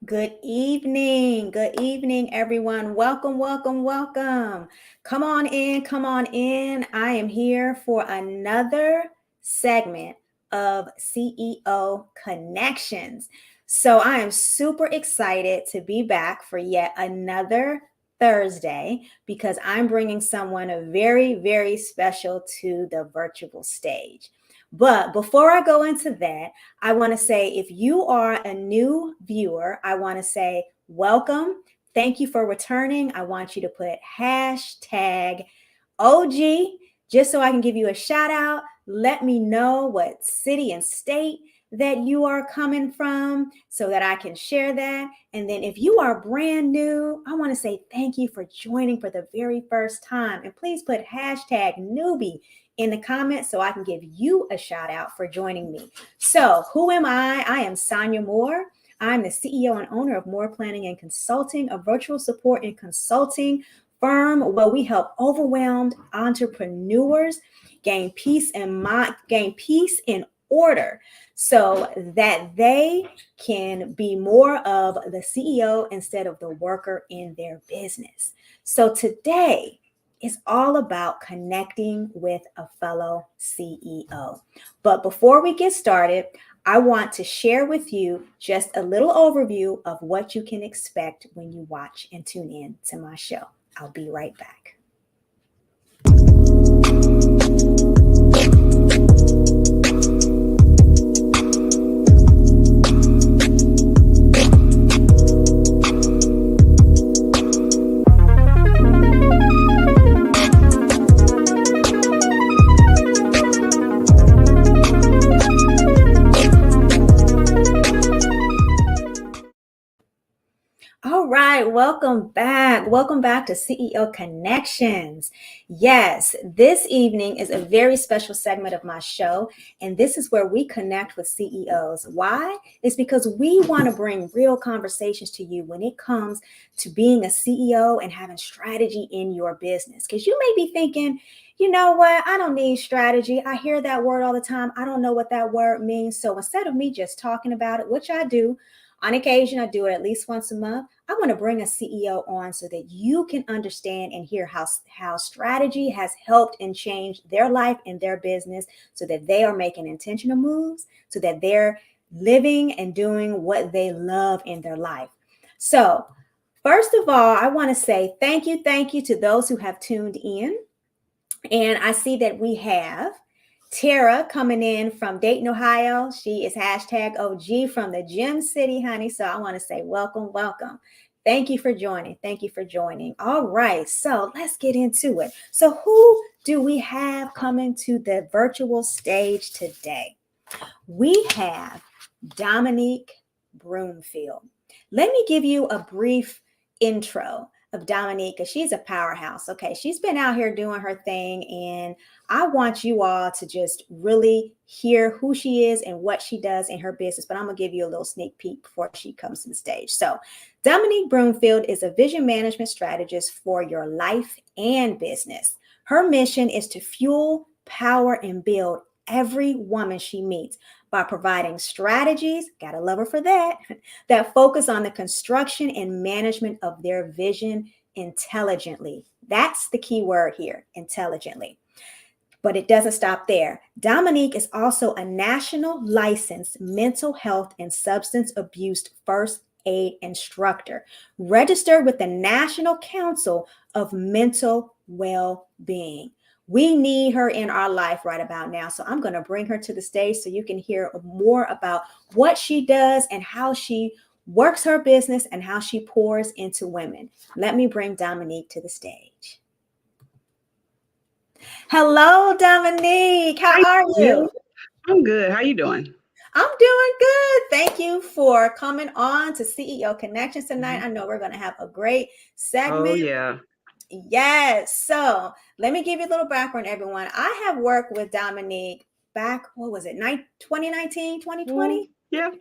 Good evening. Good evening, everyone. Welcome, welcome, welcome. Come on in, come on in. I am here for another segment of CEO Connections. So I am super excited to be back for yet another Thursday because I'm bringing someone very, very special to the virtual stage. But before I go into that, I want to say if you are a new viewer, I want to say welcome. Thank you for returning. I want you to put hashtag OG just so I can give you a shout out. Let me know what city and state that you are coming from so that I can share that. And then if you are brand new, I want to say thank you for joining for the very first time. And please put hashtag newbie in the comments so I can give you a shout out for joining me. So who am I? I am Sonya Moore. I'm the CEO and owner of Moore Planning and Consulting, a virtual support and consulting firm where we help overwhelmed entrepreneurs gain peace and gain peace in order so that they can be more of the CEO instead of the worker in their business. So today is all about connecting with a fellow CEO. But before we get started, I want to share with you just a little overview of what you can expect when you watch and tune in to my show. I'll be right back. All right, welcome back. Welcome back to CEO Connections. Yes, this evening is a very special segment of my show, and this is where we connect with CEOs. Why? It's because we want to bring real conversations to you when it comes to being a CEO and having strategy in your business. Because you may be thinking, you know what? I don't need strategy. I hear that word all the time. I don't know what that word means. So instead of me just talking about it, which I do, on occasion, I do it at least once a month. I want to bring a CEO on so that you can understand and hear how strategy has helped and changed their life and their business so that they are making intentional moves, so that they're living and doing what they love in their life. So, first of all, I want to say thank you to those who have tuned in. And I see that we have Tara coming in from Dayton, Ohio. She is hashtag OG from the Gem City, honey. So I want to say welcome, welcome. Thank you for joining. Thank you for joining. All right, so let's get into it. So who do we have coming to the virtual stage today? We have Domonique Broomfield. Let me give you a brief intro of Domonique because she's a powerhouse. Okay, she's been out here doing her thing, and I want you all to just really hear who she is and what she does in her business. But I'm gonna give you a little sneak peek before she comes to the stage. So, Domonique Broomfield is a vision management strategist for your life and business. Her mission is to fuel, power, and build every woman she meets by providing strategies, gotta love her for that, that focus on the construction and management of their vision intelligently. That's the key word here, intelligently. But it doesn't stop there. Domonique is also a national licensed mental health and substance abuse first aid instructor, registered with the National Council of Mental Well-Being. We need her in our life right about now. So I'm going to bring her to the stage so you can hear more about what she does and how she works her business and how she pours into women. Let me bring Domonique to the stage. Hello, Domonique. How are you? I'm good. How you doing? I'm doing good. Thank you for coming on to CEO Connections tonight. I know we're going to have a great segment. Oh, yeah. Yes. So let me give you a little background, everyone. I have worked with Domonique back, what was it, 2019, 2020? Yep.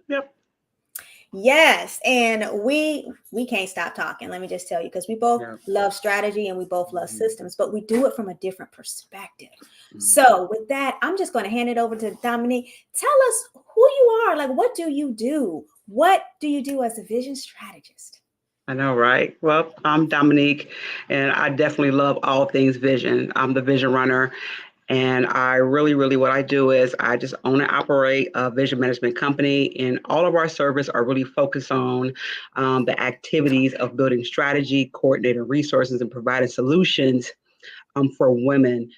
Yes. And we can't stop talking. Let me just tell you, because we both love strategy and we both love systems, but we do it from a different perspective. So with that, I'm just going to hand it over to Domonique. Tell us who you are. Like, what do you do? What do you do as a vision strategist? I know, right? Well, I'm Domonique, and I definitely love all things vision. I'm the vision runner, and I really, what I do is I just own and operate a vision management company, and all of our service are really focused on the activities of building strategy, coordinating resources, and providing solutions for women.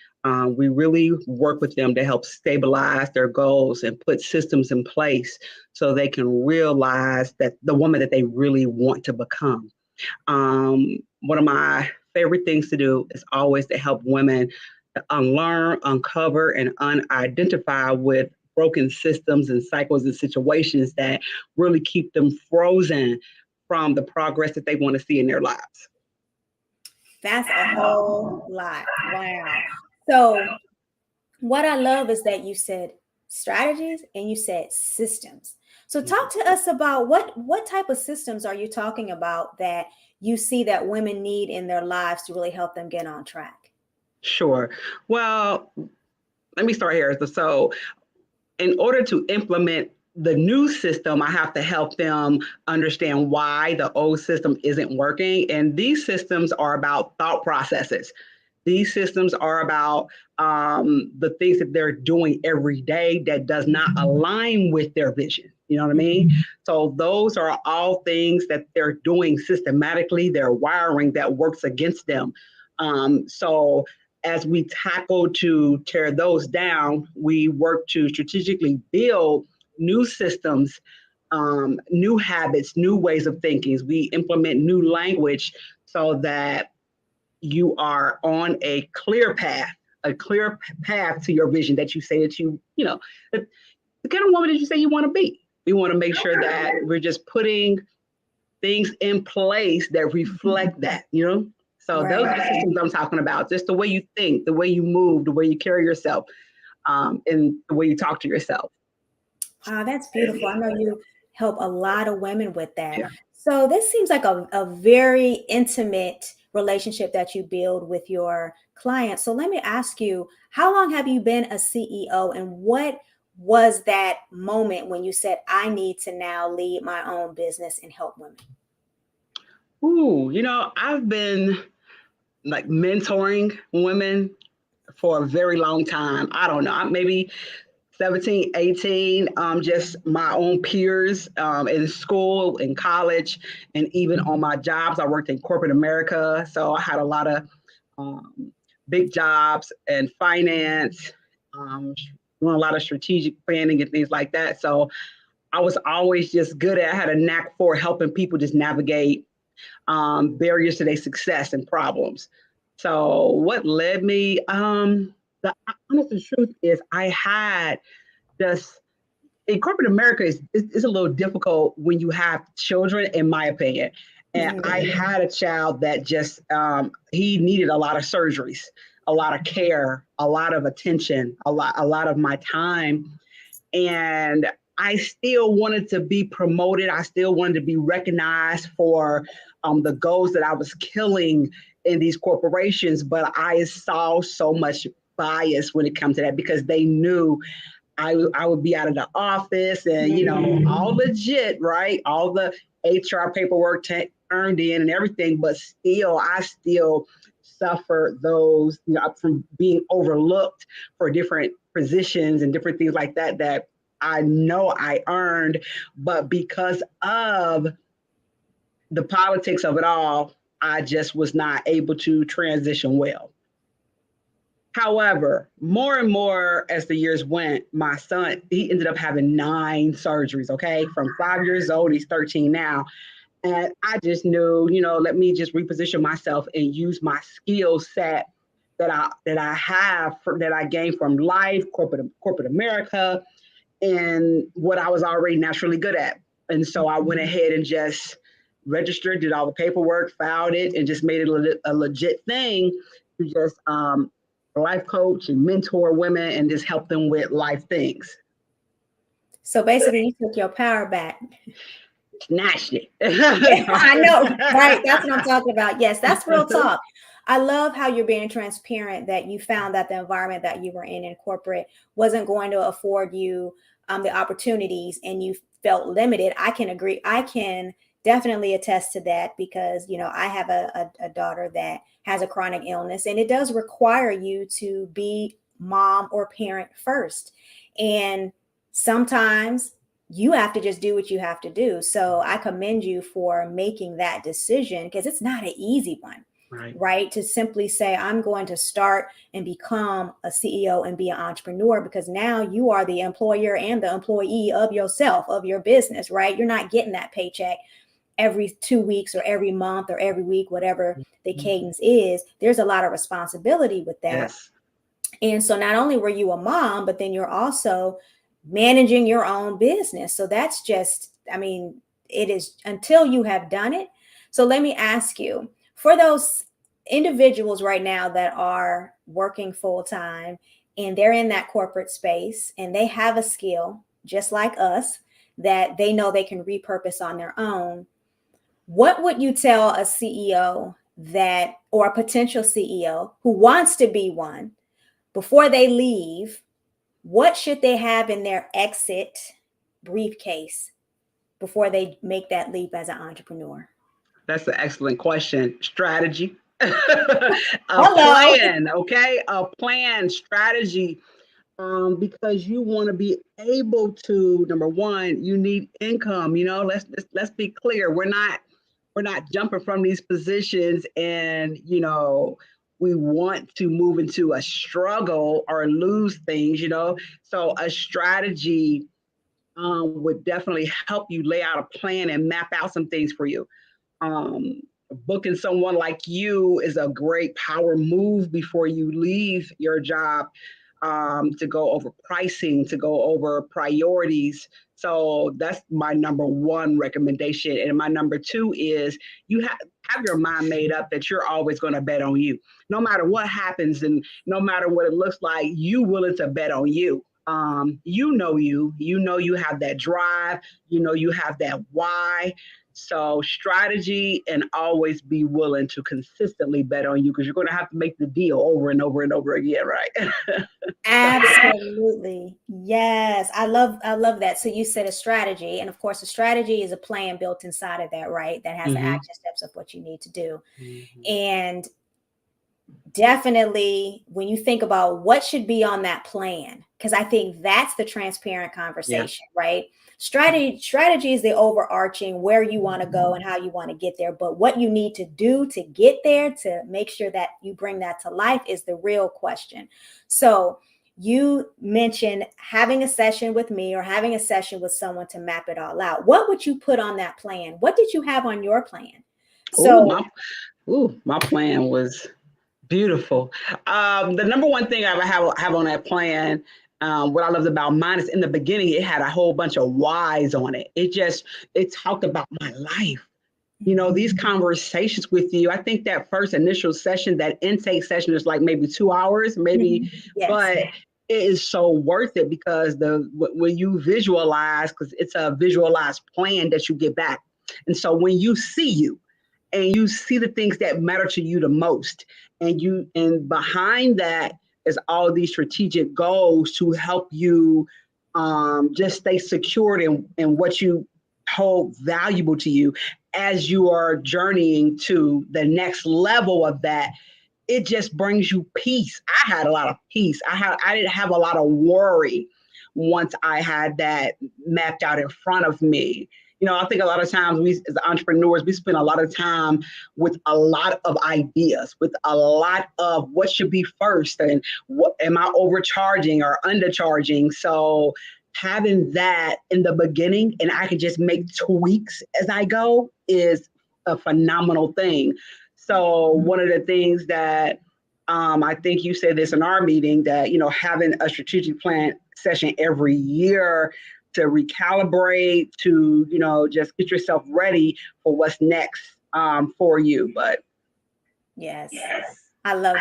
We really work with them to help stabilize their goals and put systems in place so they can realize that the woman that they really want to become. One of my favorite things to do is always to help women unlearn, uncover, and unidentify with broken systems and cycles and situations that really keep them frozen from the progress that they want to see in their lives. That's a whole lot. Wow. So what I love is that you said strategies and you said systems. So talk to us about what type of systems are you talking about that you see that women need in their lives to really help them get on track? Sure. Well, let me start here. So, in order to implement the new system, I have to help them understand why the old system isn't working. And these systems are about thought processes. These systems are about the things that they're doing every day that does not align with their vision. You know what I mean? So those are all things that they're doing systematically. They're wiring that works against them. So as we tackle to tear those down, we work to strategically build new systems, new habits, new ways of thinking. We implement new language so that you are on a clear path to your vision that you say that the kind of woman that you say you want to be. We want to make sure that we're just putting things in place that reflect that, So those are the systems I'm talking about. Just the way you think, the way you move, the way you carry yourself, and the way you talk to yourself. That's beautiful. I know you help a lot of women with that. Yeah. So this seems like a very intimate relationship that you build with your clients. So let me ask you, how long have you been a CEO, and what was that moment when you said, I need to now lead my own business and help women? I've been like mentoring women for a very long time. I don't know, maybe 17, 18, just my own peers in school, in college, and even on my jobs. I worked in corporate America, so I had a lot of big jobs and finance, doing a lot of strategic planning and things like that. So I was always just good at, I had a knack for helping people just navigate barriers to their success and problems. So what led me, the honest truth is I had just, in corporate America, is a little difficult when you have children, in my opinion. And I had a child that just, he needed a lot of surgeries, a lot of care, a lot of attention, a lot of my time. And I still wanted to be promoted. I still wanted to be recognized for the goals that I was killing in these corporations. But I saw so much bias when it comes to that, because they knew I would be out of the office and, all legit, right? All the HR paperwork turned in and everything, but I still suffer those, from being overlooked for different positions and different things like that I know I earned, but because of the politics of it all, I just was not able to transition well. However, more and more as the years went, my son, he ended up having 9 surgeries, okay? From 5 years old, he's 13 now. And I just knew, let me just reposition myself and use my skill set that I gained from life, corporate America, and what I was already naturally good at. And so I went ahead and just registered, did all the paperwork, filed it, and just made it a legit thing to just life coach and mentor women and just help them with life things. So basically, you took your power back. Snatched it. I know, right? That's what I'm talking about. Yes, that's real talk. I love how you're being transparent, that you found that the environment that you were in corporate wasn't going to afford you the opportunities and you felt limited, I can agree. I can definitely attest to that because, I have a daughter that has a chronic illness, and it does require you to be mom or parent first. And sometimes you have to just do what you have to do. So I commend you for making that decision because it's not an easy one, right? To simply say, I'm going to start and become a CEO and be an entrepreneur, because now you are the employer and the employee of yourself, of your business, right? You're not getting that paycheck every 2 weeks or every month or every week, whatever the cadence is. There's a lot of responsibility with that. Yes. And so not only were you a mom, but then you're also managing your own business. So that's just, it is until you have done it. So let me ask you, for those individuals right now that are working full time and they're in that corporate space and they have a skill just like us that they know they can repurpose on their own, what would you tell a CEO or a potential CEO who wants to be one before they leave? What should they have in their exit briefcase before they make that leap as an entrepreneur? That's an excellent question. Strategy. Plan, okay? A plan, strategy. Because you want to be able to, number one, you need income. Let's be clear. We're not jumping from these positions and we want to move into a struggle or lose things. So a strategy would definitely help you lay out a plan and map out some things for you. Booking someone like you is a great power move before you leave your job, to go over pricing, to go over priorities. So that's my number one recommendation. And my number two is you have your mind made up that you're always going to bet on you. No matter what happens and no matter what it looks like, you willing to bet on you. You have that drive, you have that why. So strategy, and always be willing to consistently bet on you, because you're going to have to make the deal over and over and over again, right? Absolutely. Yes. I love that. So you said a strategy, and of course a strategy is a plan built inside of that, right? That has the action steps of what you need to do. And definitely when you think about what should be on that plan, because I think that's the transparent conversation, right? Strategy is the overarching where you want to go and how you want to get there. But what you need to do to get there, to make sure that you bring that to life, is the real question. So you mentioned having a session with me or having a session with someone to map it all out. What would you put on that plan? What did you have on your plan? So my plan was beautiful. The number one thing I have on that plan, what I loved about mine, is in the beginning, it had a whole bunch of whys on it. It talked about my life. These conversations with you. I think that first initial session, that intake session, is like maybe 2 hours, maybe, yes. But it is so worth it because when you visualize, because it's a visualized plan that you get back. And so when you see you, and you see the things that matter to you the most, and behind that is all these strategic goals to help you just stay secured in what you hold valuable to you as you are journeying to the next level of that. It just brings you peace. I had a lot of peace. I didn't have a lot of worry once I had that mapped out in front of me. I think a lot of times we, as entrepreneurs, we spend a lot of time with a lot of ideas, with a lot of what should be first, and what am I overcharging or undercharging? So having that in the beginning, and I can just make tweaks as I go, is a phenomenal thing. So one of the things that I think you said this in our meeting, that having a strategic plan session every year to recalibrate, to just get yourself ready for what's next for you. But yes. I love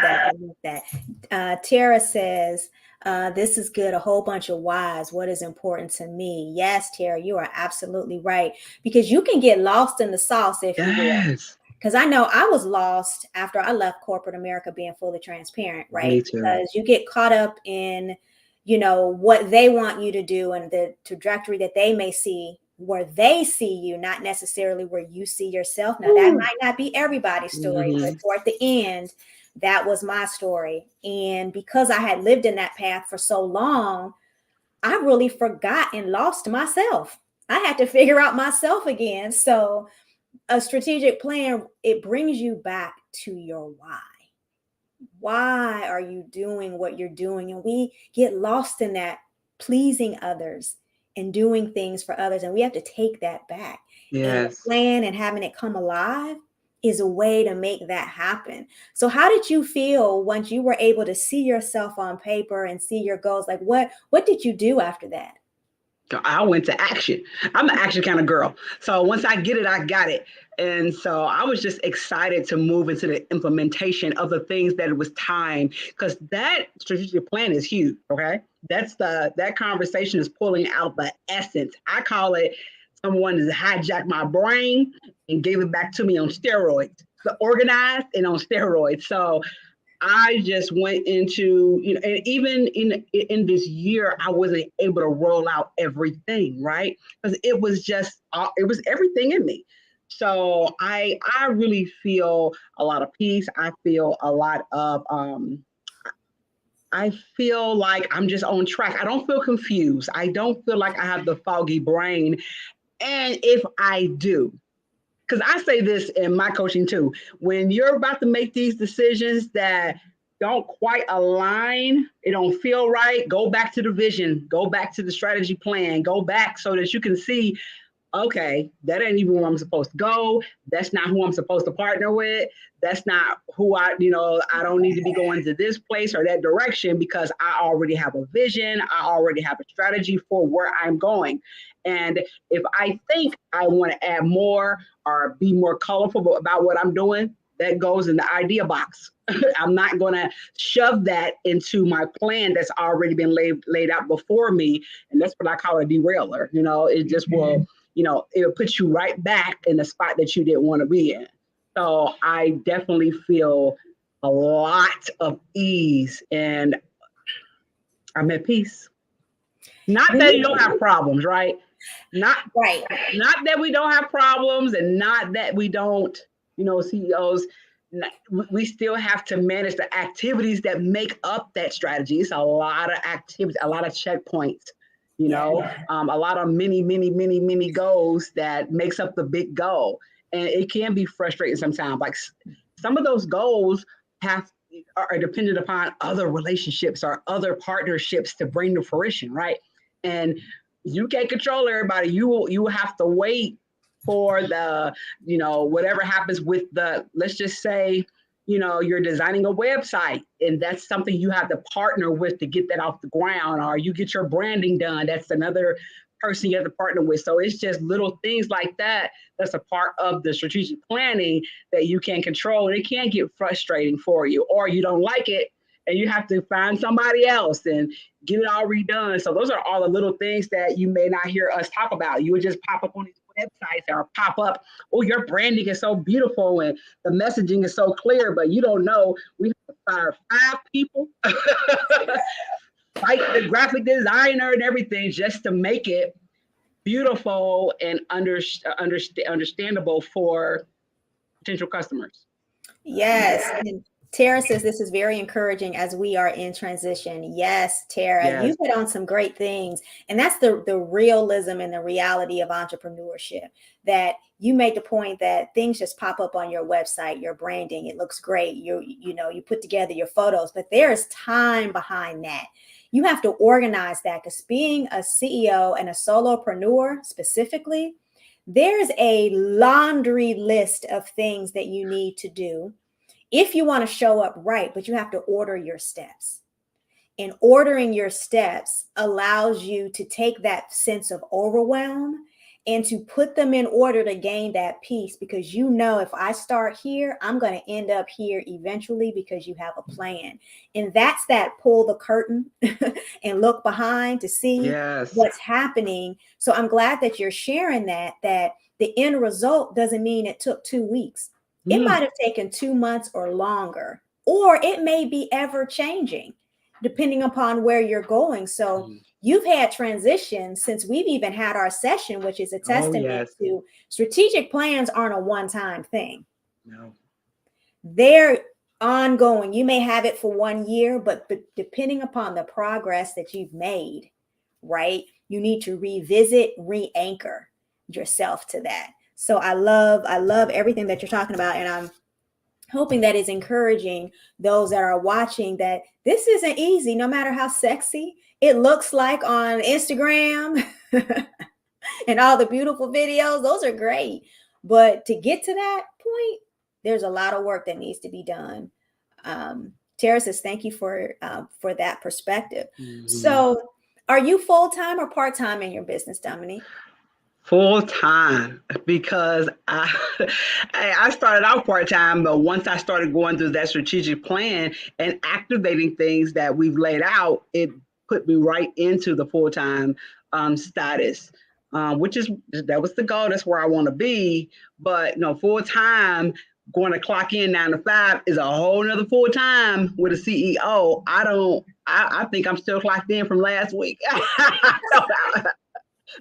that. Tara says, this is good. A whole bunch of whys. What is important to me? Yes, Tara, you are absolutely right. Because you can get lost in the sauce, if you will. Because I know I was lost after I left corporate America, being fully transparent, right? Me too. Because you get caught up in what they want you to do and the trajectory that they may see where they see you, not necessarily where you see yourself. Now, that might not be everybody's story, but toward the end, that was my story. And because I had lived in that path for so long, I really forgot and lost myself. I had to figure out myself again. So a strategic plan, it brings you back to your why. Why are you doing what you're doing? And we get lost in that pleasing others and doing things for others. And we have to take that back. And a plan and having it come alive is a way to make that happen. So how did you feel once you were able to see yourself on paper and see your goals? Like what did you do after that? I went to action. I'm an action kind of girl. So once I get it, I got it. And so I was just excited to move into the implementation of the things that it was time, because that strategic plan is huge. Okay. That conversation is pulling out the essence. I call it someone has hijacked my brain and gave it back to me on steroids, the organized and on steroids. So I just went into, and even in this year, I wasn't able to roll out everything, right? Because it was everything in me. So I really feel a lot of peace. I feel a lot of, I feel like I'm just on track. I don't feel confused. I don't feel like I have the foggy brain. And if I do, because I say this in my coaching too, when you're about to make these decisions that don't quite align, it don't feel right, go back to the vision, go back to the strategy plan, go back so that you can see, okay, that ain't even where I'm supposed to go. That's not who I'm supposed to partner with. That's not who I don't need to be going to this place or that direction, because I already have a vision. I already have a strategy for where I'm going. And if I think I want to add more or be more colorful about what I'm doing, that goes in the idea box. I'm not going to shove that into my plan that's already been laid out before me. And that's what I call a derailer. It just will, it'll put you right back in the spot that you didn't want to be in. So I definitely feel a lot of ease and I'm at peace. Not that you don't have problems, right? Not that we don't have problems, and not that we don't, CEOs, we still have to manage the activities that make up that strategy. It's a lot of activities, a lot of checkpoints, a lot of many goals that makes up the big goal. And it can be frustrating sometimes. Like some of those goals are dependent upon other relationships or other partnerships to bring to fruition, right? And you can't control everybody. You will have to wait for the, whatever happens with let's just say, you're designing a website and that's something you have to partner with to get that off the ground, or you get your branding done. That's another person you have to partner with. So it's just little things like that. That's a part of the strategic planning that you can control. And it can get frustrating for you, or you don't like it and you have to find somebody else and get it all redone. So those are all the little things that you may not hear us talk about. You would just pop up on these websites or pop up, oh, your branding is so beautiful and the messaging is so clear, but you don't know we have to fire 5 people, like the graphic designer and everything, just to make it beautiful and understandable for potential customers. Yes. And Tara says this is very encouraging as we are in transition. Yes, Tara, you hit on some great things. And that's the realism and the reality of entrepreneurship, that you make the point that things just pop up on your website, your branding, it looks great. You put together your photos, but there is time behind that. You have to organize that, because being a CEO and a solopreneur specifically, there's a laundry list of things that you need to do if you want to show up right, but you have to order your steps. And ordering your steps allows you to take that sense of overwhelm and to put them in order to gain that peace, because if I start here, I'm going to end up here eventually, because you have a plan. And that's that pull the curtain and look behind to see what's happening. So I'm glad that you're sharing that the end result doesn't mean it took 2 weeks. It might have taken 2 months or longer, or it may be ever changing. depending upon where you're going. So you've had transitions since we've even had our session, which is a testament to strategic plans aren't a one-time thing. No. They're ongoing. You may have it for 1 year, but depending upon the progress that you've made, right, you need to revisit, re-anchor yourself to that. So I love everything that you're talking about, and I'm hoping that is encouraging those that are watching that this isn't easy, no matter how sexy it looks like on Instagram and all the beautiful videos. Those are great. But to get to that point, there's a lot of work that needs to be done. Tara says, thank you for that perspective. Mm-hmm. So are you full-time or part-time in your business, Domonique? Full-time, because I started out part-time, but once I started going through that strategic plan and activating things that we've laid out, it put me right into the full-time status, that was the goal. That's where I want to be. But full-time, going to clock in 9 to 5 is a whole nother full-time with a CEO. I think I'm still clocked in from last week.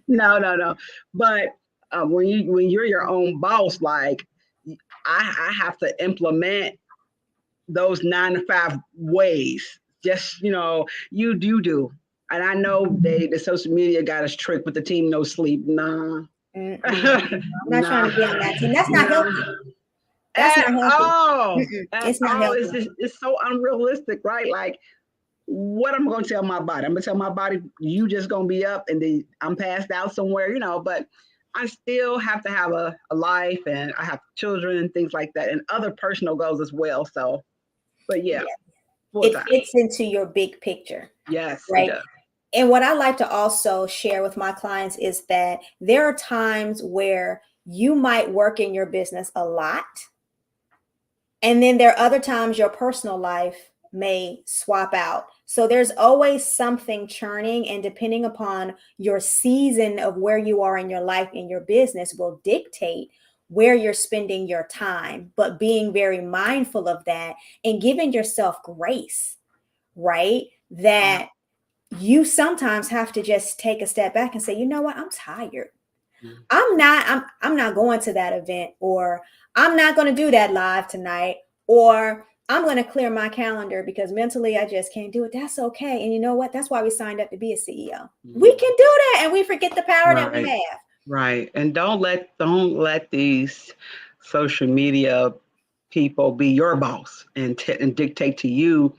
No. But when you're your own boss, like I have to implement those 9 to 5 ways. Just you do. And I know the social media got us tricked with the team no sleep. Nah. I'm not trying to be on that team. That's not healthy. That's not healthy. It's not healthy. It's so unrealistic, right? Like, what am I going to tell my body? I'm going to tell my body, you just going to be up and then I'm passed out somewhere, but I still have to have a life, and I have children and things like that, and other personal goals as well. So, but yeah. It fits into your big picture. Yes. Right. And what I like to also share with my clients is that there are times where you might work in your business a lot. And then there are other times your personal life may swap out. So there's always something churning, and depending upon your season of where you are in your life, in your business, will dictate where you're spending your time, but being very mindful of that and giving yourself grace, right? That you sometimes have to just take a step back and say, you know what, I'm tired. I'm not going to that event, or I'm not going to do that live tonight, or I'm going to clear my calendar because mentally I just can't do it. That's okay. And you know what? That's why we signed up to be a CEO. We can do that, and we forget the power that we have. Right. And don't let these social media people be your boss and dictate to you,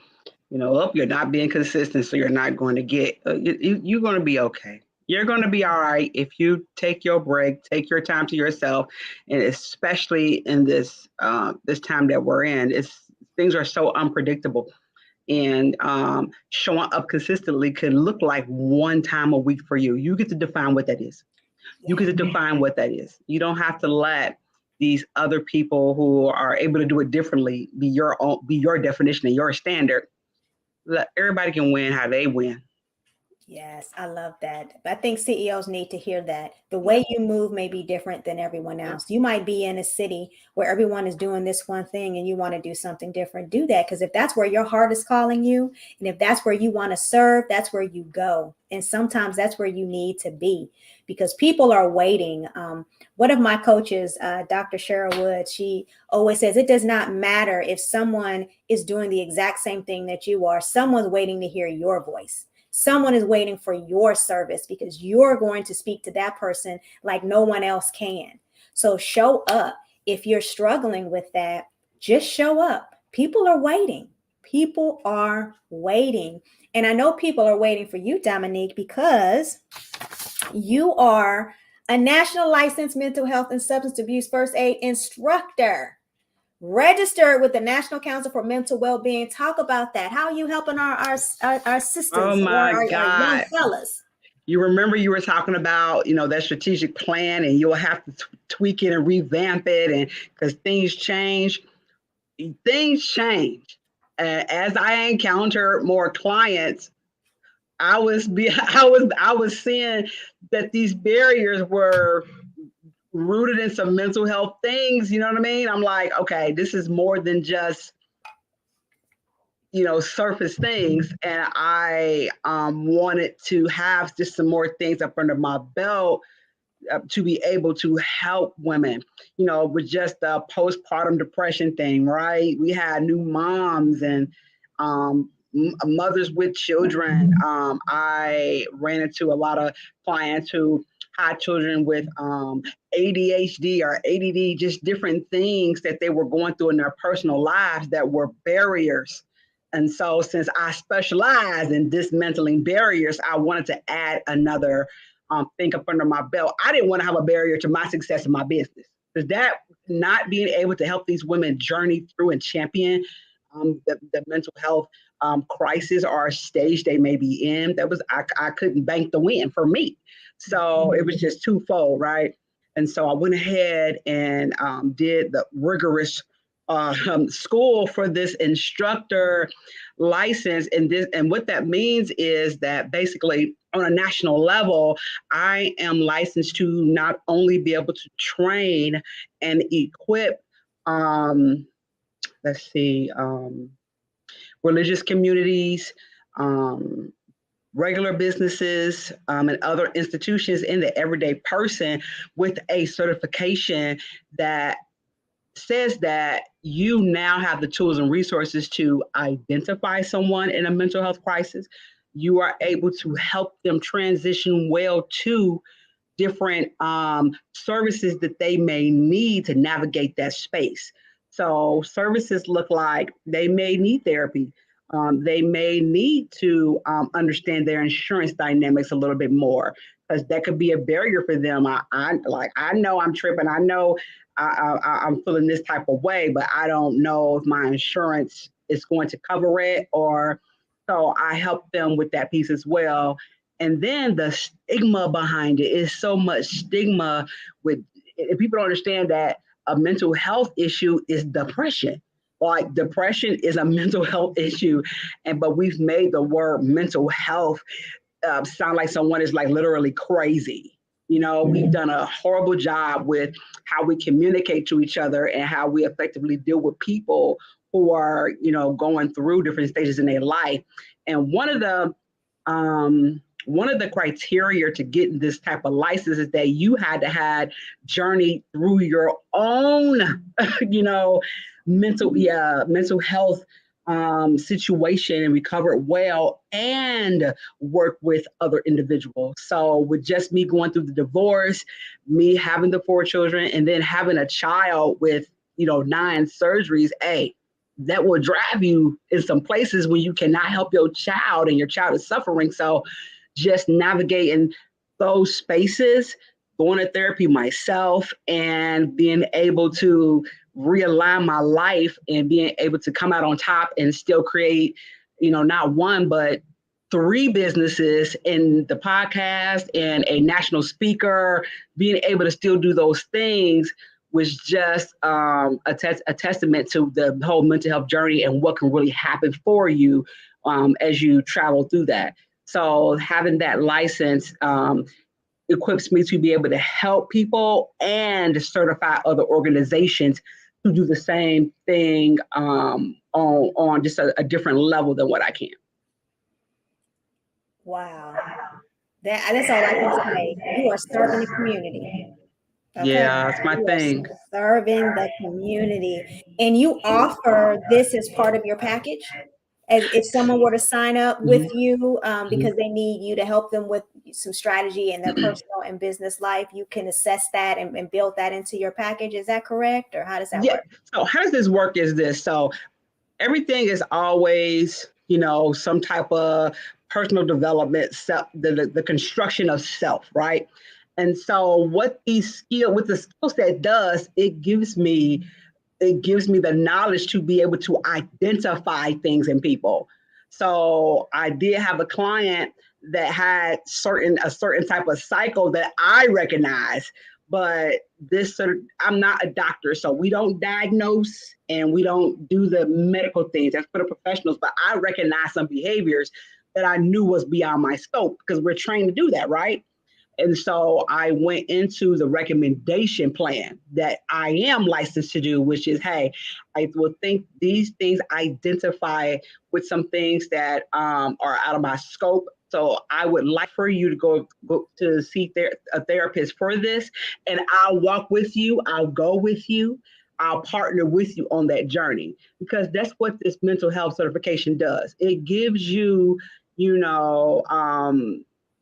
you're not being consistent, so you're not going to get, you're going to be okay. You're going to be all right if you take your break, take your time to yourself. And especially in this time that we're in, things are so unpredictable, and showing up consistently could look like one time a week for you. You get to define what that is. You get to define what that is. You don't have to let these other people who are able to do it differently be your definition and your standard. Let everybody can win how they win. Yes, I love that. I think CEOs need to hear that. The way you move may be different than everyone else. You might be in a city where everyone is doing this one thing and you want to do something different. Do that, because if that's where your heart is calling you, and if that's where you want to serve, that's where you go. And sometimes that's where you need to be, because people are waiting. One of my coaches, Dr. Cheryl Wood, she always says it does not matter if someone is doing the exact same thing that you are. Someone's waiting to hear your voice. Someone is waiting for your service, because you're going to speak to that person like no one else can. So show up. If you're struggling with that, just show up. People are waiting. People are waiting. And I know people are waiting for you, Domonique, because you are a national licensed mental health and substance abuse first aid instructor, registered with the National Council for Mental Wellbeing. Talk about that. How are you helping our sisters, oh my our God. young fellas? You remember you were talking about, that strategic plan, and you'll have to tweak it and revamp it, and because things change. As I encounter more clients, I was seeing that these barriers were rooted in some mental health things. You know what I mean? I'm like, okay, this is more than just surface things. And I wanted to have just some more things up under my belt to be able to help women, with just the postpartum depression thing, right? We had new moms and mothers with children. I ran into a lot of clients who had children with ADHD or ADD, just different things that they were going through in their personal lives that were barriers. And so since I specialize in dismantling barriers, I wanted to add another thing up under my belt. I didn't want to have a barrier to my success in my business. Because that not being able to help these women journey through and champion the mental health crisis or stage they may be in, I couldn't bank the win for me. So it was just twofold, right? And so I went ahead and did the rigorous school for this instructor license. And what that means is that basically on a national level, I am licensed to not only be able to train and equip, religious communities, regular businesses, and other institutions in the everyday person with a certification that says that you now have the tools and resources to identify someone in a mental health crisis. You are able to help them transition well to different services that they may need to navigate that space. So services look like they may need therapy. They may need to understand their insurance dynamics a little bit more, because that could be a barrier for them. I know I'm tripping. I know I'm feeling this type of way, but I don't know if my insurance is going to cover it, or so I help them with that piece as well. And then the stigma behind it is so much stigma if people don't understand that a mental health issue is depression. Like depression is a mental health issue, but we've made the word mental health sound like someone is like literally crazy. We've done a horrible job with how we communicate to each other and how we effectively deal with people who are, going through different stages in their life. And one of the criteria to get this type of license is that you had to have journeyed through your own, mental health situation and recover well and work with other individuals. So with just me going through the divorce, me having the 4 children, and then having a child with, 9 surgeries, that will drive you in some places when you cannot help your child and your child is suffering. So just navigating those spaces, going to therapy myself, and being able to realign my life and being able to come out on top and still create, not 1, but 3 businesses in the podcast and a national speaker, being able to still do those things was just a testament to the whole mental health journey and what can really happen for you as you travel through that. So having that license equips me to be able to help people and certify other organizations to do the same thing on just a different level than what I can. Wow. That's all I can say. You are serving the community. Okay? Yeah, that's my thing. Serving the community. And you offer this as part of your package? As if someone were to sign up with you because they need you to help them with some strategy in their personal and business life, you can assess that and build that into your package. Is that correct? Or how does that work? So how does this work is this. So everything is always, some type of personal development, the construction of self, right? And so what the skill set does, it gives me the knowledge to be able to identify things in people. So I did have a client that had a certain type of cycle that I recognize, but I'm not a doctor, so we don't diagnose and we don't do the medical things. That's for the professionals, but I recognize some behaviors that I knew was beyond my scope because we're trained to do that, right? And so I went into the recommendation plan that I am licensed to do, which is, hey, I will think these things, identify with some things that are out of my scope. So I would like for you to go to see a therapist for this, and I'll walk with you. I'll go with you. I'll partner with you on that journey, because that's what this mental health certification does. It gives you, you know,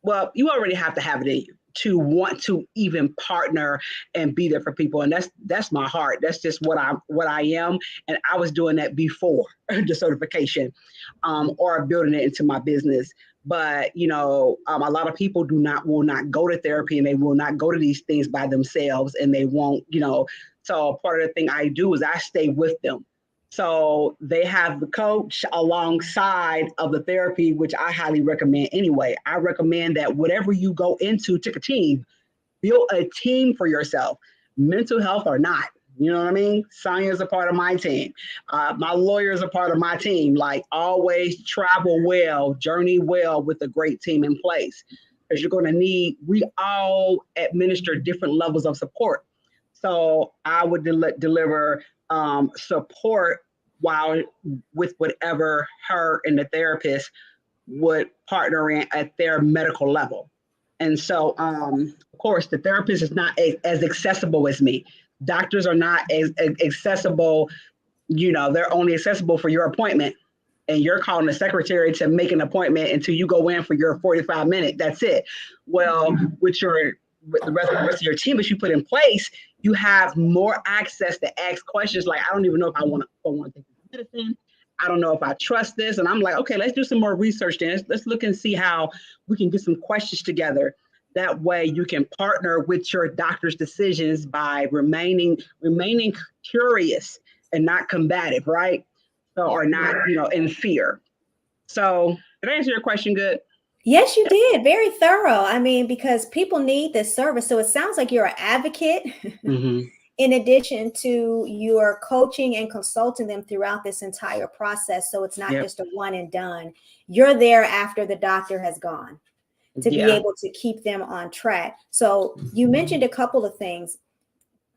well, you already have to have it in you to want to even partner and be there for people. And that's my heart. That's just what I am. And I was doing that before the certification, or building it into my business. But, you know, a lot of people will not go to therapy, and they will not go to these things by themselves, and they won't, you know. So part of the thing I do is I stay with them. So they have the coach alongside of the therapy, which I highly recommend anyway. I recommend that whatever you go into, take a team, build a team for yourself, mental health or not. You know what I mean? Sonya is a part of my team. My lawyer is a part of my team. Like, always travel well, journey well with a great team in place. Because you're going to need, we all administer different levels of support. So I would deliver support while with whatever her and the therapist would partner in at their medical level. And so, of course, the therapist is not as accessible as me. Doctors are not as accessible. You know, they're only accessible for your appointment. And you're calling the secretary to make an appointment until you go in for your 45-minute. That's it. Well, with the rest of your team that you put in place, you have more access to ask questions like, I don't even know if I want to take this medicine. I don't know if I trust this. And I'm like, okay, let's do some more research then. Let's look and see how we can get some questions together. That way you can partner with your doctor's decisions by remaining curious and not combative, right? So, or not, you know, in fear. So did I answer your question good? Yes, you did. Very thorough. I mean, because people need this service. So it sounds like you're an advocate. Mm-hmm. In addition to your coaching and consulting them throughout this entire process. So it's not just a one and done. You're there after the doctor has gone to be able to keep them on track. So you mentioned a couple of things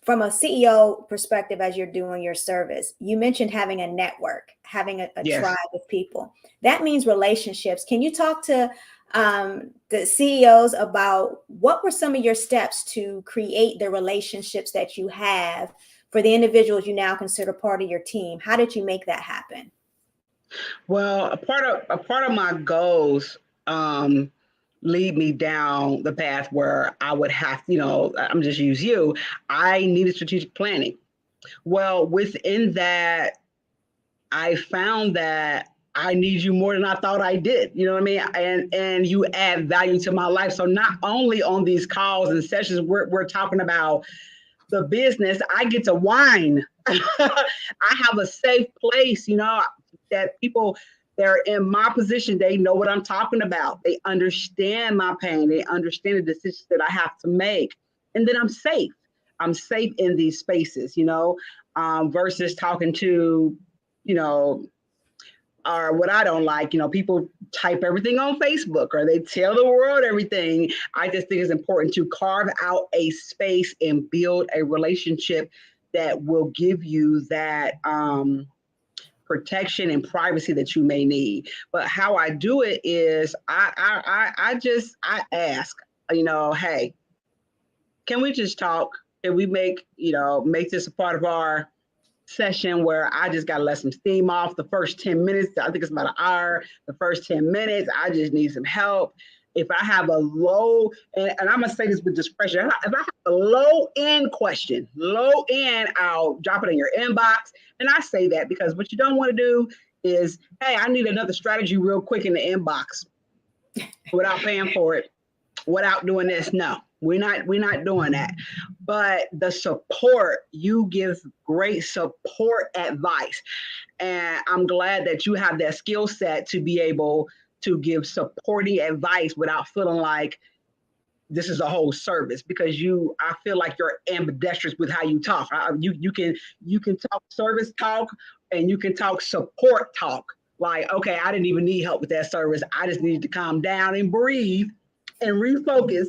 from a CEO perspective as you're doing your service. You mentioned having a network, having a tribe of people. That means relationships. Can you talk to the CEOs about what were some of your steps to create the relationships that you have for the individuals you now consider part of your team? How did you make that happen? Well, a part of my goals lead me down the path where I would have, you know, I'm just use you. I needed strategic planning. Well, within that, I found that I need you more than I thought I did. You know what I mean? And you add value to my life. So not only on these calls and sessions, we're talking about the business, I get to whine. I have a safe place, you know, that people they're in my position, they know what I'm talking about. They understand my pain. They understand the decisions that I have to make. And then I'm safe. I'm safe in these spaces, you know, versus talking to, you know, or what I don't like, you know, people type everything on Facebook or they tell the world everything. I just think it's important to carve out a space and build a relationship that will give you that protection and privacy that you may need. But how I do it is I ask, you know, hey, can we just talk? Can we make this a part of our session where I just got to let some steam off the first 10 minutes. I think it's about an hour. The first 10 minutes, I just need some help. If I have a low, and I'm going to say this with discretion, if I have a low end question, I'll drop it in your inbox. And I say that because what you don't want to do is, hey, I need another strategy real quick in the inbox without paying for it, without doing this. No, we're not doing that. But the support, you give great support advice. And I'm glad that you have that skill set to be able to give supporting advice without feeling like this is a whole service, because I feel like you're ambidextrous with how you talk. You can talk service talk and you can talk support talk. Like, okay, I didn't even need help with that service. I just needed to calm down and breathe and refocus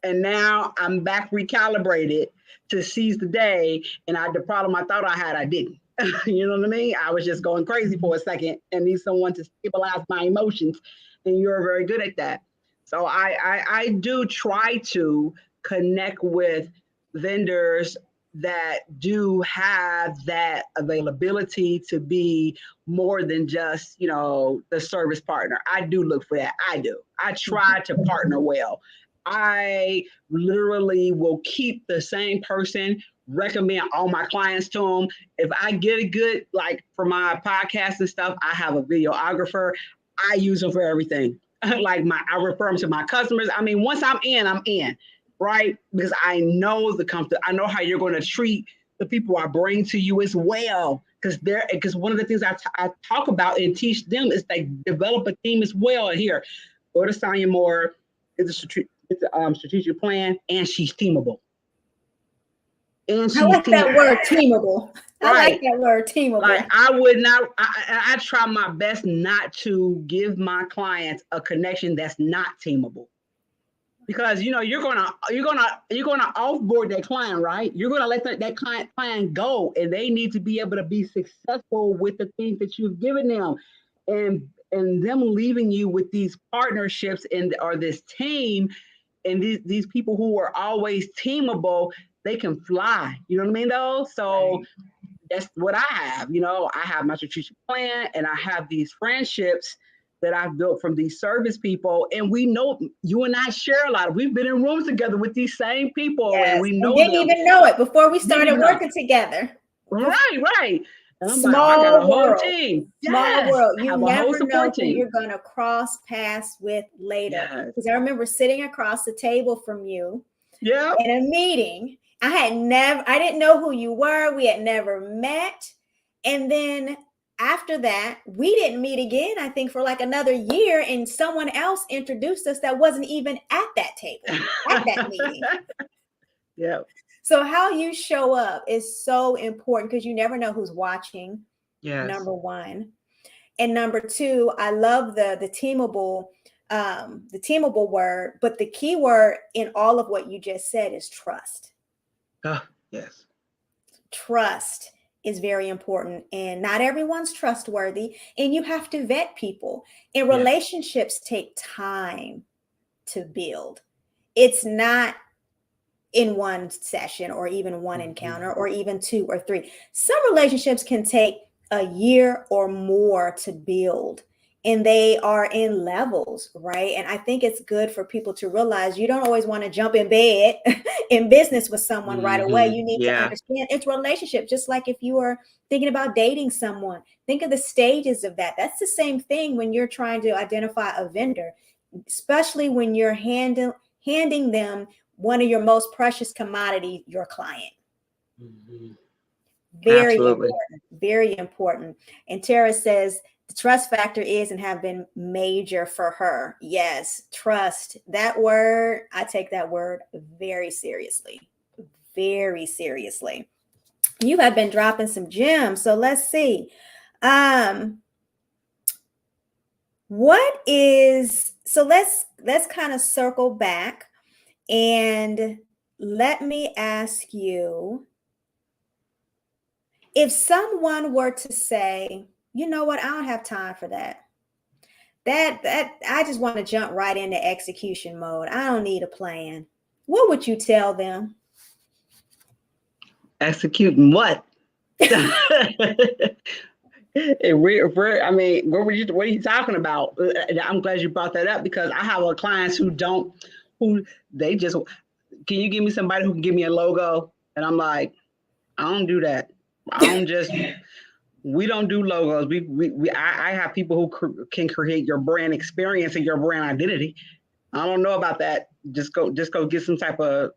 And now I'm back recalibrated to seize the day. And the problem I thought I had, I didn't. You know what I mean? I was just going crazy for a second and need someone to stabilize my emotions. And you're very good at that. So I do try to connect with vendors that do have that availability to be more than just, the service partner. I do look for that. I try to partner well. I literally will keep the same person, recommend all my clients to them. If I get a good, like for my podcast and stuff, I have a videographer. I use them for everything. I refer them to my customers. I mean, once I'm in, right? Because I know I know how you're going to treat the people I bring to you as well. Because one of the things I talk about and teach them is they develop a team as well. And here, go to Sonya Moore. It's a strategic plan, and she's teamable. I like that word, teamable. I like that word, teamable. Like I would not. I try my best not to give my clients a connection that's not teamable, because you're gonna offboard that client, right? You're gonna let that client go, and they need to be able to be successful with the things that you've given them, and them leaving you with these partnerships or this team, and these people who are always teamable. They can fly. You know what I mean, though? So. Right. That's what I have. I have my strategic plan, and I have these friendships that I've built from these service people. And we know, you and I share a lot. We've been in rooms together with these same people, yes. And we know didn't them. Even know it before we started working together. Right. And I'm Small like, I got a whole world. team. Small world. You never know who you're going to cross paths with later. Because I remember sitting across the table from you in a meeting. I didn't know who you were. We had never met. And then after that, we didn't meet again, I think, for like another year. And someone else introduced us that wasn't even at that table, at that meeting. Yeah. So how you show up is so important, because you never know who's watching. Yes. Number one. And number two, I love the teamable word, but the key word in all of what you just said is trust. Yes. Trust is very important, and not everyone's trustworthy, and you have to vet people. And relationships take time to build. It's not in one session or even one encounter or even two or three. Some relationships can take a year or more to build, and they are in levels, right? And I think it's good for people to realize you don't always want to jump in bed in business with someone right away. You need to understand it's relationship. Just like if you are thinking about dating someone, think of the stages of that. That's the same thing when you're trying to identify a vendor, especially when you're handing them one of your most precious commodity, your client. Very important, very important. And Tara says, the trust factor is and have been major for her. Yes, trust. That word, I take that word very seriously. Very seriously. You have been dropping some gems. So let's see. Let's kind of circle back, and let me ask you, if someone were to say, you know what, I don't have time for that. That I just want to jump right into execution mode. I don't need a plan. What would you tell them? Executing what? I mean, what are you talking about? I'm glad you brought that up, because I have clients who they just, can you give me somebody who can give me a logo? And I'm like, I don't do that. We don't do logos. I have people who can create your brand experience and your brand identity. I don't know about that. Just go get some type of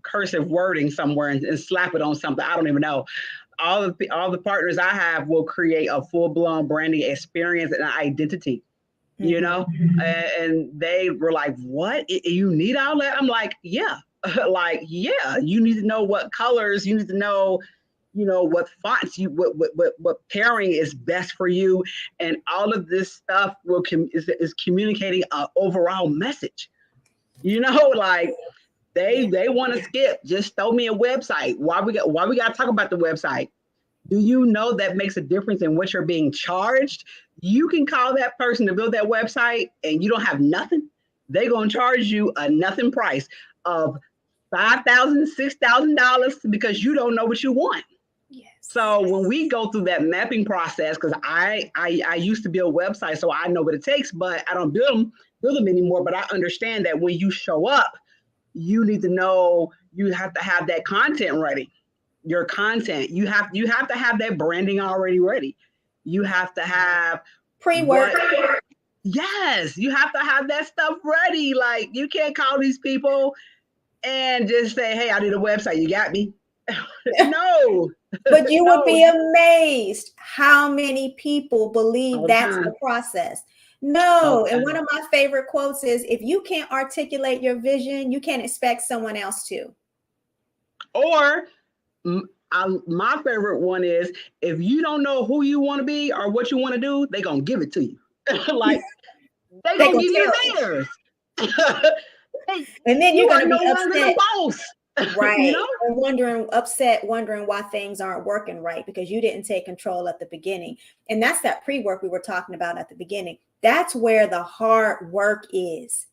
cursive wording somewhere and slap it on something. I don't even know. All the partners I have will create a full-blown branding experience and identity, and they were like, what? You need all that? I'm like, yeah. You need to know what colors, you need to know, what fonts what pairing is best for you. And all of this stuff is communicating an overall message, They want to skip. Just throw me a website. Why we got to talk about the website? Do you know that makes a difference in what you're being charged? You can call that person to build that website and you don't have nothing. They're going to charge you a nothing price of $5,000, $6,000 because you don't know what you want. Yes. So when we go through that mapping process, because I used to build websites, so I know what it takes, but I don't build them anymore. But I understand that when you show up, you need to know you have to have that content ready. Your content, you have to have that branding already ready. You have to have pre-work. Yes, you have to have that stuff ready. Like, you can't call these people and just say, "Hey, I need a website. You got me?" No. But you would be amazed how many people believe that's the process. No. And one of my favorite quotes is, if you can't articulate your vision, you can't expect someone else to. Or my favorite one is, if you don't know who you want to be or what you want to do, they're going to give it to you. Like, they're going to give you theirs. And then you're going to be upset. Right. You know? And wondering why things aren't working right because you didn't take control at the beginning. And that's that pre-work we were talking about at the beginning. That's where the hard work is.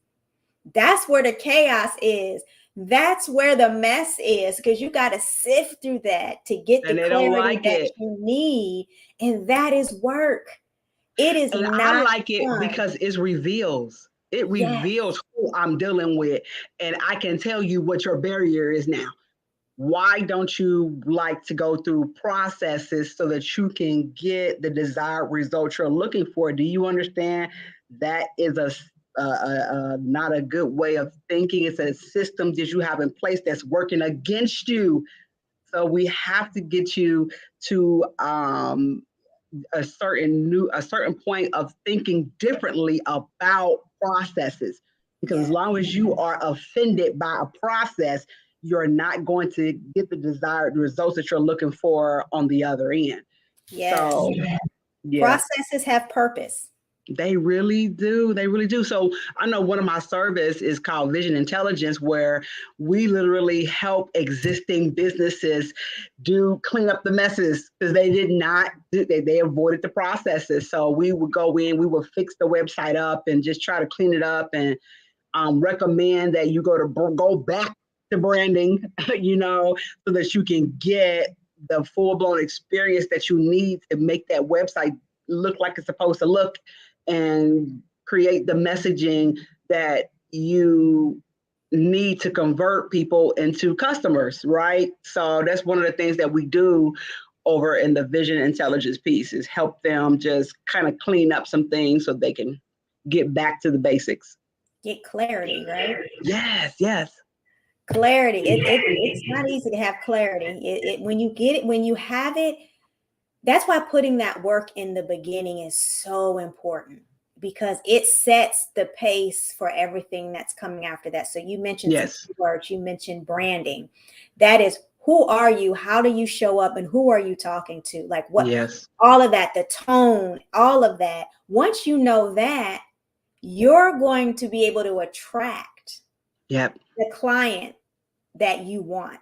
That's where the chaos is. That's where the mess is, because you got to sift through that to get the clarity that you need. And that is work. It is not I like it because it reveals. It reveals who I'm dealing with. And I can tell you what your barrier is now. Why don't you like to go through processes so that you can get the desired result you're looking for? Do you understand that is not a good way of thinking? It's a system that you have in place that's working against you. So we have to get you to a certain point of thinking differently about processes, because as long as you are offended by a process, you're not going to get the desired results that you're looking for on the other end. Yes. So, processes have purpose. They really do. They really do. So I know one of my service is called Vision Intelligence, where we literally help existing businesses clean up the messes because they avoided the processes. So we would go in, we would fix the website up and just try to clean it up, and recommend that you go back to branding, so that you can get the full-blown experience that you need to make that website look like it's supposed to look, and create the messaging that you need to convert people into customers, right? So that's one of the things that we do over in the Vision Intelligence piece, is help them just kind of clean up some things so they can get back to the basics. Get clarity, right? Yes. Clarity. It's not easy to have clarity. When you get it, when you have it, that's why putting that work in the beginning is so important, because it sets the pace for everything that's coming after that. So you mentioned words, you mentioned branding. That is, who are you? How do you show up? And who are you talking to? Like what? Yes. All of that, the tone, all of that. Once you know that, you're going to be able to attract the client that you want.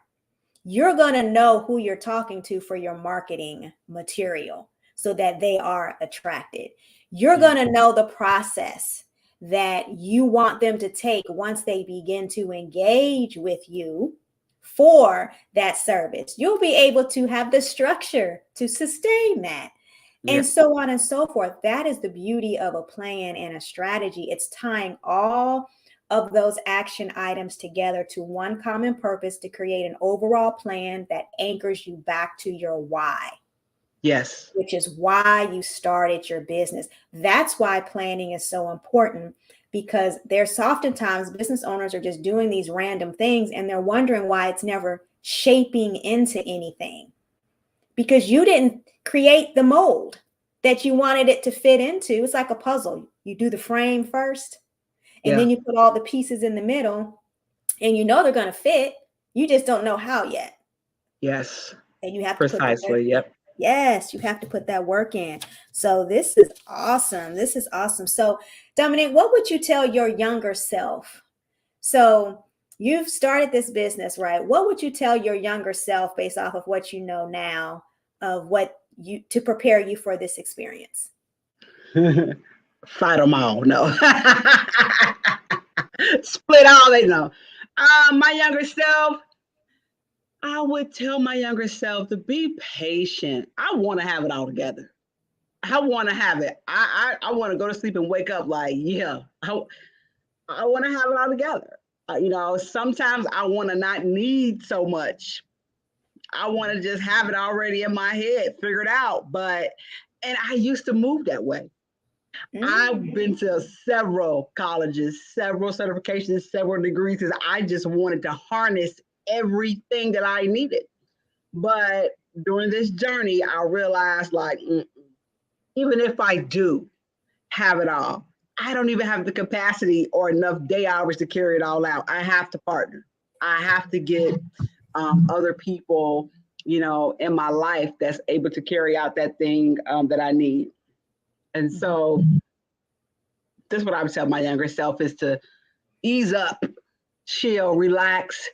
You're going to know who you're talking to for your marketing material so that they are attracted. You're going to know the process that you want them to take once they begin to engage with you for that service. You'll be able to have the structure to sustain that. And so on and so forth. That is the beauty of a plan and a strategy. It's tying all of those action items together to one common purpose, to create an overall plan that anchors you back to your why. Yes. Which is why you started your business. That's why planning is so important, because there's oftentimes business owners are just doing these random things and they're wondering why it's never shaping into anything, because you didn't create the mold that you wanted it to fit into. It's like a puzzle. You do the frame first, and then you put all the pieces in the middle, and they're going to fit. You just don't know how yet. Yes. And you have to precisely. Yes, you have to put that work in. So this is awesome. This is awesome. So Domonique, what would you tell your younger self? So you've started this business, right? What would you tell your younger self based off of what you know now of what you to prepare you for this experience? Fight them all. No. Split all they know. My younger self, I would tell my younger self to be patient. I want to have it all together. I want to have it. I want to go to sleep and wake up like, yeah, I want to have it all together. Sometimes I want to not need so much. I want to just have it already in my head, figured out. And I used to move that way. I've been to several colleges, several certifications, several degrees, because I just wanted to harness everything that I needed. But during this journey, I realized like, even if I do have it all, I don't even have the capacity or enough day hours to carry it all out. I have to partner. I have to get other people, in my life that's able to carry out that thing that I need. And so this is what I would tell my younger self is to ease up, chill, relax,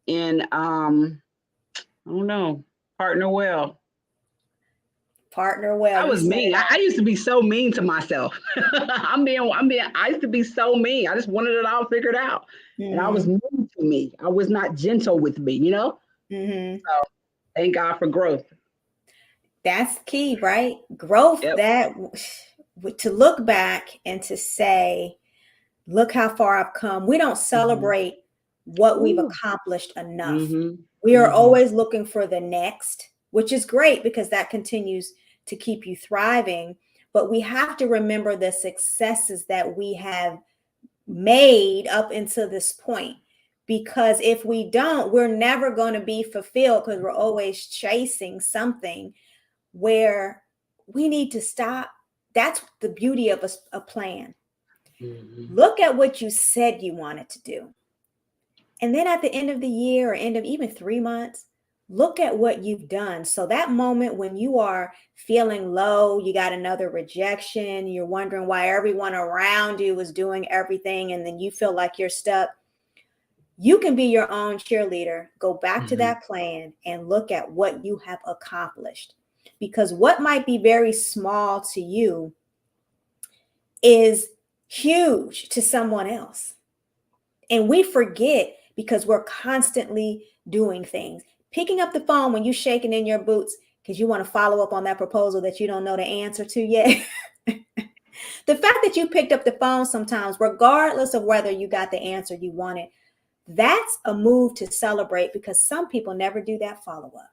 and I don't know, partner well. Partner well. I was mean. I used to be so mean to myself. I used to be so mean. I just wanted it all figured out. And I was mean to me. I was not gentle with me, So thank God for growth. That's key, right? Growth, that to look back and to say, look how far I've come. We don't celebrate what we've accomplished enough. We are always looking for the next, which is great because that continues to keep you thriving. But we have to remember the successes that we have made up until this point. Because if we don't, we're never going to be fulfilled because we're always chasing something where we need to stop. That's the beauty of a plan. Look at what you said you wanted to do. And then at the end of the year or end of even 3 months, look at what you've done. So that moment when you are feeling low, you got another rejection, you're wondering why everyone around you is doing everything, and then you feel like you're stuck. You can be your own cheerleader. Go back to that plan and look at what you have accomplished. Because what might be very small to you is huge to someone else. And we forget because we're constantly doing things. Picking up the phone when you're shaking in your boots because you want to follow up on that proposal that you don't know the answer to yet. The fact that you picked up the phone sometimes, regardless of whether you got the answer you wanted, that's a move to celebrate because some people never do that follow-up.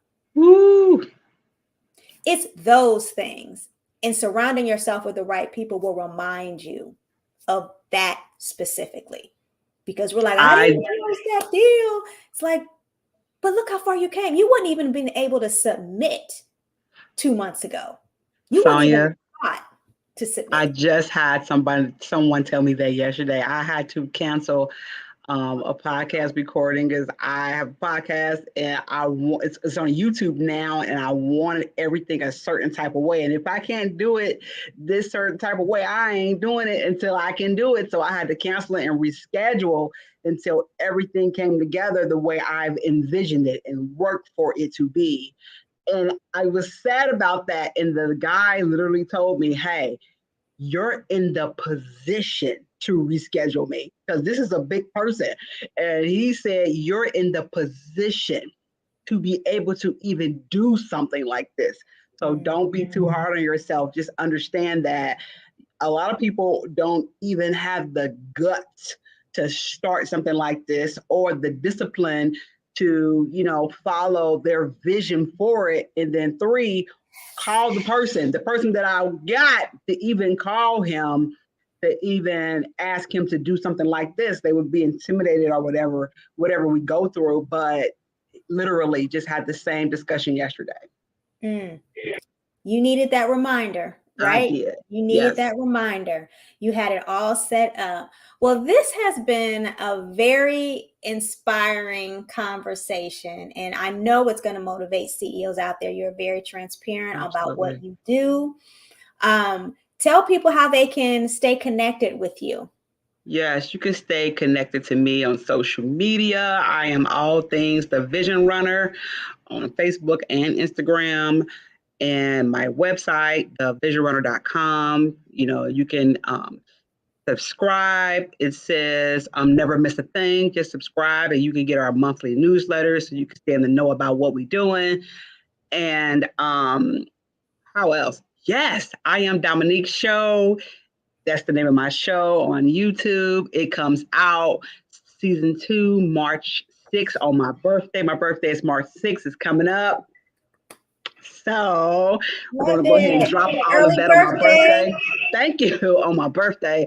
It's those things. And surrounding yourself with the right people will remind you of that specifically. Because we're like, I didn't close that deal. It's like, but look how far you came. You wouldn't even been able to submit 2 months ago. You wouldn't even thought to submit. I just had someone tell me that yesterday. I had to cancel a podcast recording because I have a podcast and it's on YouTube now, and I wanted everything a certain type of way. And if I can't do it this certain type of way, I ain't doing it until I can do it. So I had to cancel it and reschedule until everything came together the way I've envisioned it and worked for it to be. And I was sad about that. And the guy literally told me, hey, you're in the position to reschedule me because this is a big person. And he said, you're in the position to be able to even do something like this. So don't be too hard on yourself. Just understand that a lot of people don't even have the guts to start something like this or the discipline to, follow their vision for it. And then 3, call the person that I got to even call him, to even ask him to do something like this. They would be intimidated or whatever we go through, but literally just had the same discussion yesterday. You needed that reminder, right? I did. You needed that reminder. You had it all set up. Well, this has been a very inspiring conversation, and I know it's going to motivate CEOs out there. You're very transparent about what you do. Tell people how they can stay connected with you. Yes, you can stay connected to me on social media. I am all things the Vision Runner on Facebook and Instagram, and my website, thevisionrunner.com. You can subscribe. It says never miss a thing. Just subscribe, and you can get our monthly newsletters so you can stay in the know about what we're doing. And how else? Yes, I am Domonique's show. That's the name of my show on YouTube. It comes out season 2, March 6th on my birthday. My birthday is March 6th. It's coming up. So we're going Love to go ahead and it. drop all of Early that on my birthday. birthday. Thank you, on my birthday.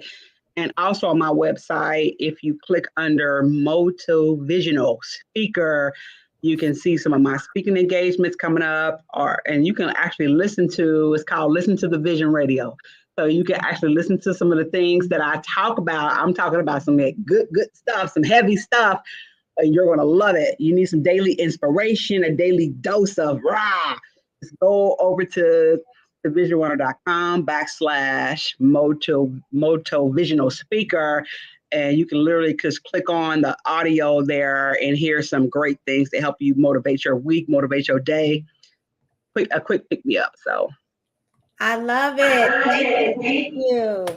And also on my website, if you click under Motivational Speaker, you can see some of my speaking engagements coming up, and you can actually it's called Listen to the Vision Radio. So you can actually listen to some of the things that I talk about. I'm talking about some good stuff, some heavy stuff, and you're going to love it. You need some daily inspiration, a daily dose of rah. Just go over to thevisionrunner.com/motivational speaker, and you can literally just click on the audio there and hear some great things to help you motivate your week, motivate your day. A quick pick me up. So I love it. Thank you.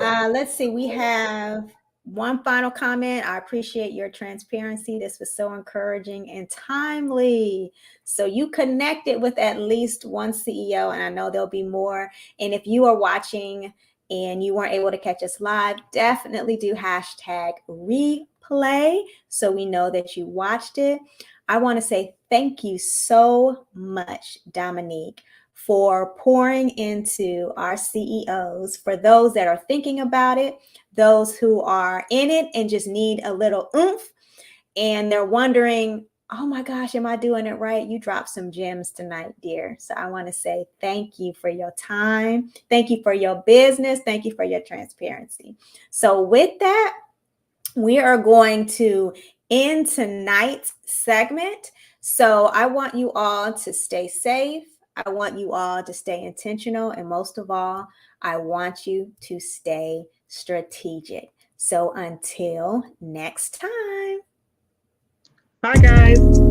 Let's see. We have one final comment. I appreciate your transparency. This was so encouraging and timely. So you connected with at least one CEO, and I know there'll be more. And if you are watching and you weren't able to catch us live, definitely do hashtag replay so we know that you watched it. I want to say thank you so much, Domonique, for pouring into our CEOs, for those that are thinking about it, those who are in it and just need a little oomph, and they're wondering, oh my gosh, am I doing it right? You dropped some gems tonight, dear. So I want to say thank you for your time. Thank you for your business. Thank you for your transparency. So with that, we are going to end tonight's segment. So I want you all to stay safe. I want you all to stay intentional. And most of all, I want you to stay strategic. So until next time. bye, guys.